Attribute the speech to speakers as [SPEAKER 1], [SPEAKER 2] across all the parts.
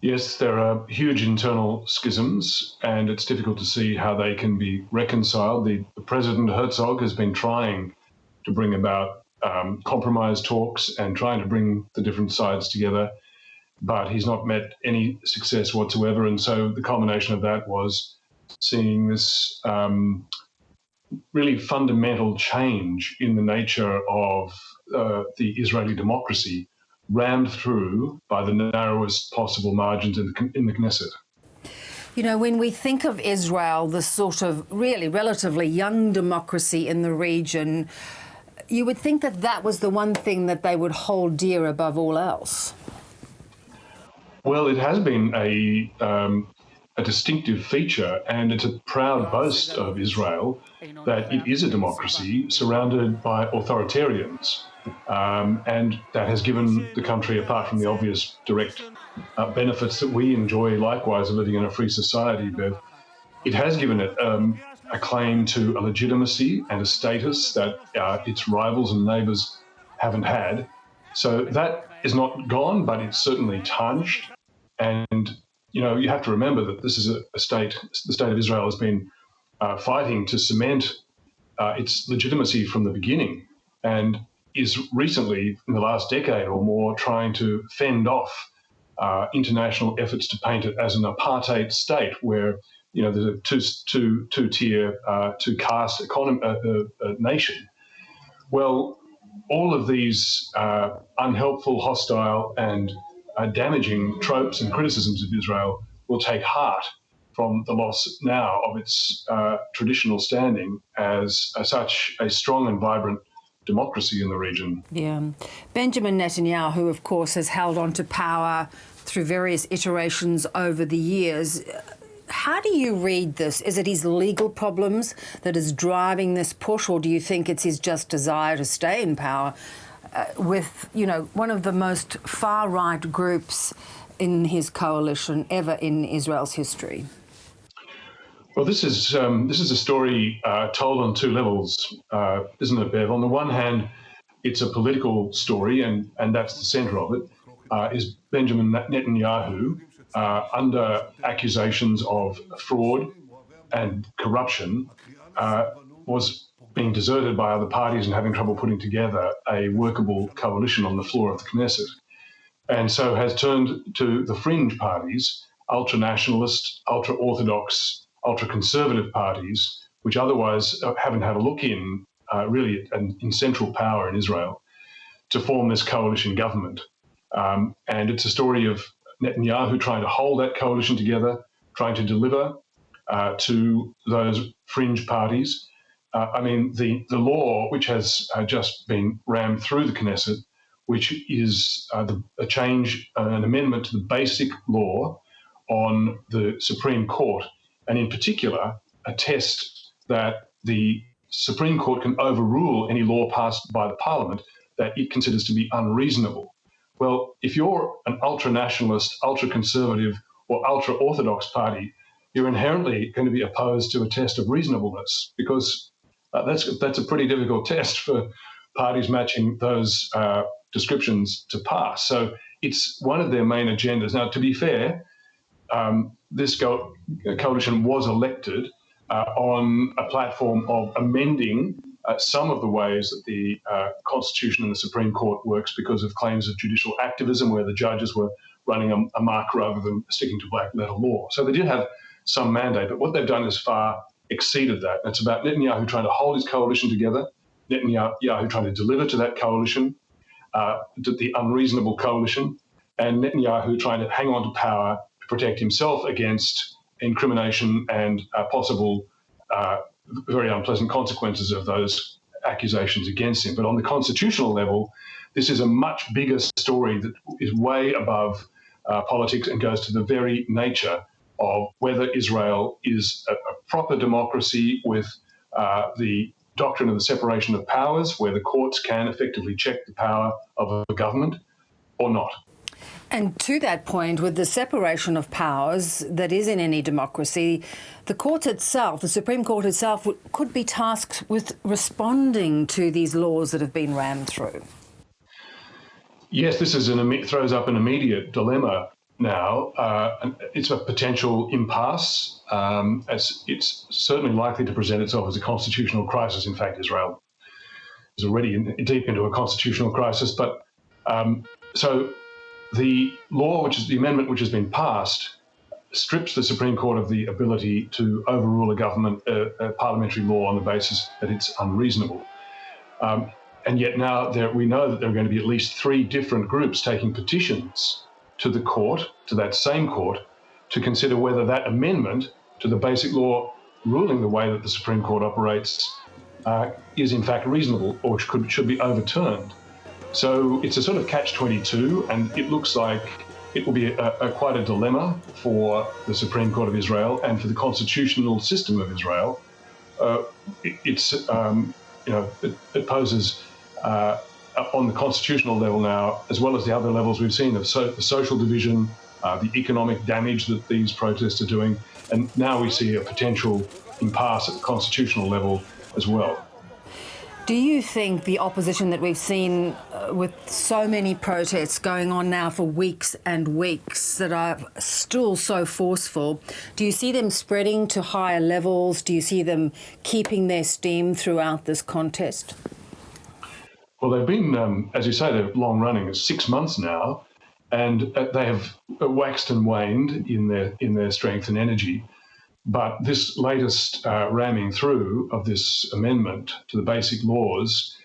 [SPEAKER 1] Yes, there are huge internal schisms, and it's difficult to see how they can be reconciled. The President Herzog has been trying to bring about compromise talks and trying to bring the different sides together, but he's not met any success whatsoever. And so the culmination of that was seeing this really fundamental change in the nature of the Israeli democracy rammed through by the narrowest possible margins in the Knesset.
[SPEAKER 2] You know, when we think of Israel, the sort of really relatively young democracy in the region, you would think that that was the one thing that they would hold dear above all else.
[SPEAKER 1] Well, it has been a distinctive feature, and it's a proud boast of Israel that it is a democracy surrounded by authoritarians. And that has given the country, apart from the obvious direct benefits that we enjoy likewise of living in a free society, Bev, it has given it a claim to a legitimacy and a status that its rivals and neighbours haven't had. So that is not gone, but it's certainly tarnished. And, you know, you have to remember that this is a state, the state of Israel has been fighting to cement its legitimacy from the beginning, and is recently, in the last decade or more, trying to fend off international efforts to paint it as an apartheid state where, you know, there's a two-tier, two-caste nation. Well, all of these unhelpful, hostile and damaging tropes and criticisms of Israel will take heart from the loss now of its traditional standing as such a strong and vibrant democracy in the region.
[SPEAKER 2] Yeah. Benjamin Netanyahu, of course, has held on to power through various iterations over the years. How do you read this? Is it his legal problems that is driving this push, or do you think it's his just desire to stay in power with, you know, one of the most far-right groups in his coalition ever in Israel's history?
[SPEAKER 1] Well, this is a story told on two levels, isn't it, Bev? On the one hand, it's a political story, and that's the centre of it, is Benjamin Netanyahu under accusations of fraud and corruption was being deserted by other parties and having trouble putting together a workable coalition on the floor of the Knesset. And so has turned to the fringe parties, ultra-nationalist, ultra-orthodox, ultra-conservative parties, which otherwise haven't had a look in really in central power in Israel, to form this coalition government. And it's a story of Netanyahu trying to hold that coalition together, trying to deliver to those fringe parties. I mean, the law, which has just been rammed through the Knesset, which is a change, an amendment to the basic law on the Supreme Court, and in particular, a test that the Supreme Court can overrule any law passed by the Parliament that it considers to be unreasonable. Well, if you're an ultra-nationalist, ultra-conservative, or ultra-orthodox party, you're inherently going to be opposed to a test of reasonableness, because that's a pretty difficult test for parties matching those descriptions to pass. So it's one of their main agendas. Now, to be fair, this coalition was elected on a platform of amending some of the ways that the Constitution and the Supreme Court works because of claims of judicial activism where the judges were running a mark rather than sticking to black letter law. So they did have some mandate, but what they've done is far exceeded that. It's about Netanyahu trying to hold his coalition together, Netanyahu trying to deliver to that coalition, the unreasonable coalition, and Netanyahu trying to hang on to power to protect himself against incrimination and possible very unpleasant consequences of those accusations against him. But on the constitutional level, this is a much bigger story that is way above politics and goes to the very nature of whether Israel is a proper democracy with the doctrine of the separation of powers, where the courts can effectively check the power of a government, or not.
[SPEAKER 2] And to that point, with the separation of powers that is in any democracy, the court itself, the Supreme Court itself, could be tasked with responding to these laws that have been rammed through.
[SPEAKER 1] Yes, this is throws up an immediate dilemma now. It's a potential impasse, as it's certainly likely to present itself as a constitutional crisis. In fact, Israel is already deep into a constitutional crisis. But so the law, which is the amendment which has been passed, strips the Supreme Court of the ability to overrule a parliamentary law on the basis that it's unreasonable. And yet now we know that there are going to be at least 3 different groups taking petitions to the court, to that same court, to consider whether that amendment to the basic law ruling the way that the Supreme Court operates is in fact reasonable or should be overturned. So it's a sort of catch-22, and it looks like it will be quite a dilemma for the Supreme Court of Israel and for the constitutional system of Israel. It poses on the constitutional level now, as well as the other levels we've seen, of the social division, the economic damage that these protests are doing, and now we see a potential impasse at the constitutional level as well.
[SPEAKER 2] Do you think the opposition that we've seen with so many protests going on now for weeks and weeks that are still so forceful, do you see them spreading to higher levels? Do you see them keeping their steam throughout this contest?
[SPEAKER 1] Well, they've been, as you say, they're long running, 6 months now, and they have waxed and waned in their strength and energy. But this latest ramming through of this amendment to the basic laws,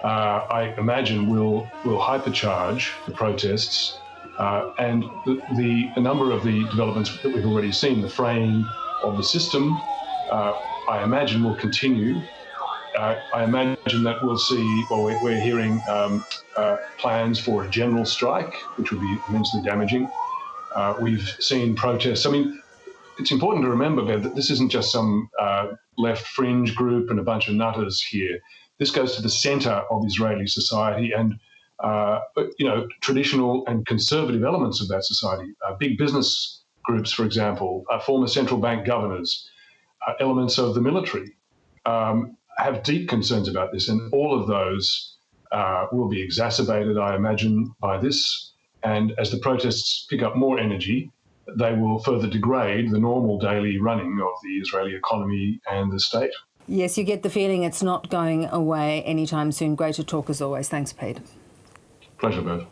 [SPEAKER 1] I imagine will hypercharge the protests, and a number of the developments that we've already seen, the fraying of the system, I imagine will continue. I imagine that we'll see, well, we're hearing plans for a general strike, which would be immensely damaging. We've seen protests. I mean, it's important to remember, Bev, that this isn't just some left fringe group and a bunch of nutters here. This goes to the centre of Israeli society and, traditional and conservative elements of that society. Big business groups, for example, former central bank governors, elements of the military have deep concerns about this. And all of those will be exacerbated, I imagine, by this. And as the protests pick up more energy, they will further degrade the normal daily running of the Israeli economy and the state.
[SPEAKER 2] Yes, you get the feeling it's not going away anytime soon. Great to talk as always. Thanks, Pete.
[SPEAKER 1] Pleasure, Bert.